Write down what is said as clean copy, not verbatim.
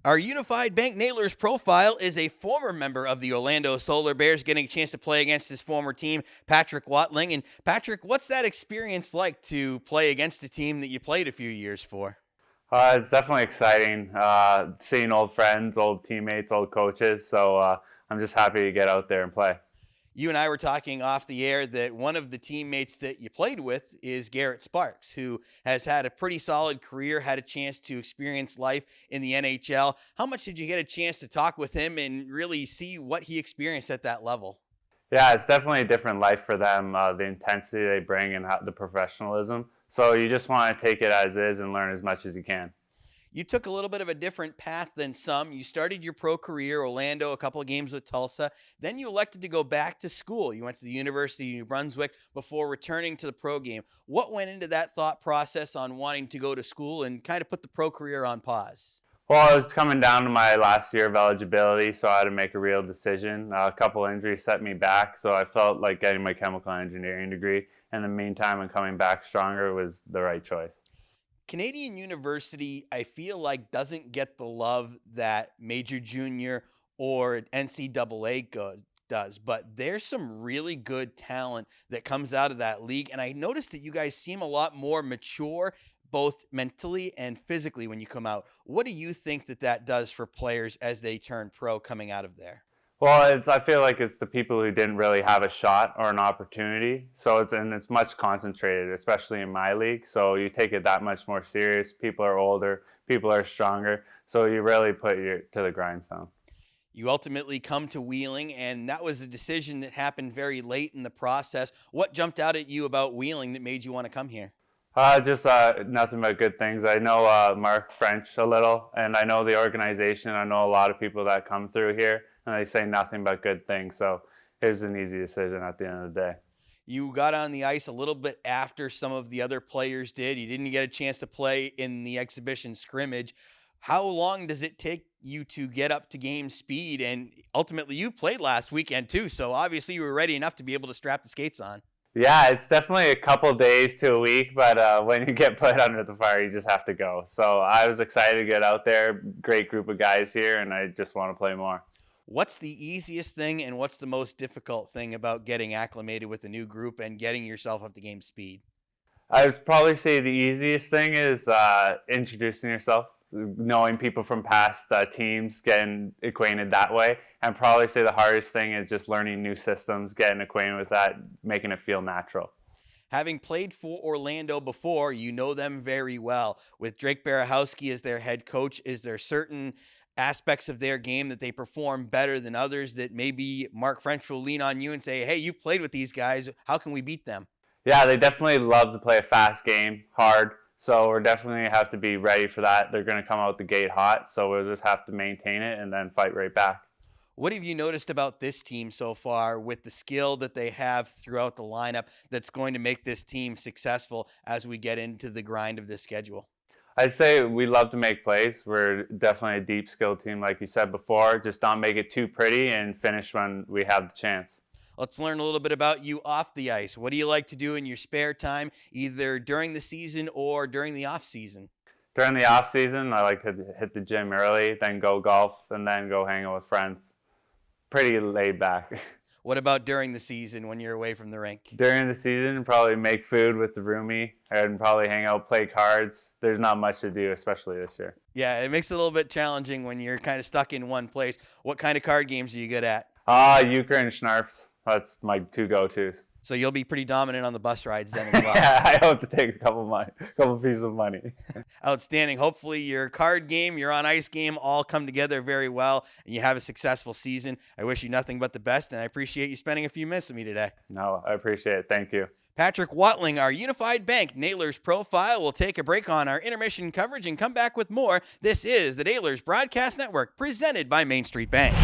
Our Unified Bank Nailers profile is a former member of the Orlando Solar Bears getting a chance to play against his former team, Patrick Watling. And Patrick, what's that experience like to play against a team that you played a few years for? It's definitely exciting, seeing old friends, old teammates, old coaches. So I'm just happy to get out there and play. You and I were talking off the air that one of the teammates that you played with is Garrett Sparks, who has had a pretty solid career, had a chance to experience life in the NHL. How much did you get a chance to talk with him and really see what he experienced at that level? Yeah, it's definitely a different life for them, the intensity they bring and the professionalism. So you just want to take it as is and learn as much as you can. You took a little bit of a different path than some. You started your pro career, Orlando, a couple of games with Tulsa. Then you elected to go back to school. You went to the University of New Brunswick before returning to the pro game. What went into that thought process on wanting to go to school and kind of put the pro career on pause? Well, I was coming down to my last year of eligibility, so I had to make a real decision. A couple injuries set me back, so I felt like getting my chemical engineering degree. In the meantime, and coming back stronger was the right choice. Canadian University, I feel like, doesn't get the love that Major Junior or NCAA does, but there's some really good talent that comes out of that league. And I noticed that you guys seem a lot more mature, both mentally and physically, when you come out. What do you think that does for players as they turn pro coming out of there? Well, I feel like it's the people who didn't really have a shot or an opportunity. So it's much concentrated, especially in my league. So you take it that much more serious. People are older, people are stronger. So you really put your to the grindstone. You ultimately come to Wheeling, and that was a decision that happened very late in the process. What jumped out at you about Wheeling that made you want to come here? Just nothing but good things. I know Mark French a little, and I know the organization. I know a lot of people that come through here, and they say nothing but good things. So it was an easy decision at the end of the day. You got on the ice a little bit after some of the other players did. You didn't get a chance to play in the exhibition scrimmage. How long does it take you to get up to game speed? And ultimately, you played last weekend too, so obviously you were ready enough to be able to strap the skates on. Yeah, it's definitely a couple days to a week, but when you get put under the fire, you just have to go. So I was excited to get out there. Great group of guys here, and I just want to play more. What's the easiest thing and what's the most difficult thing about getting acclimated with a new group and getting yourself up to game speed? I would probably say the easiest thing is introducing yourself, knowing people from past teams, getting acquainted that way. And probably say the hardest thing is just learning new systems, getting acquainted with that, making it feel natural. Having played for Orlando before, you know them very well. With Drake Barahowski as their head coach, is there certain aspects of their game that they perform better than others that maybe Mark French will lean on you and say, hey, you played with these guys, how can we beat them? Yeah, they definitely love to play a fast game, hard. So we're definitely have to be ready for that. They're going to come out the gate hot, so we'll just have to maintain it and then fight right back. What have you noticed about this team so far with the skill that they have throughout the lineup that's going to make this team successful as we get into the grind of this schedule? I'd say we love to make plays. We're definitely a deep skill team, like you said before. Just don't make it too pretty and finish when we have the chance. Let's learn a little bit about you off the ice. What do you like to do in your spare time, either during the season or during the off season? During the off season, I like to hit the gym early, then go golf, and then go hang out with friends. Pretty laid back. What about during the season when you're away from the rink? During the season, probably make food with the roomie and probably hang out, play cards. There's not much to do, especially this year. Yeah, it makes it a little bit challenging when you're kind of stuck in one place. What kind of card games are you good at? Euchre and Schnarps. That's my two go-tos. So you'll be pretty dominant on the bus rides then as well. Yeah, I hope to take a couple pieces of money. Outstanding. Hopefully your card game, your on ice game all come together very well and you have a successful season. I wish you nothing but the best, and I appreciate you spending a few minutes with me today. No, I appreciate it. Thank you. Patrick Watling, our Unified Bank Nailers profile. We'll take a break on our intermission coverage and come back with more. This is the Nailers Broadcast Network presented by Main Street Bank.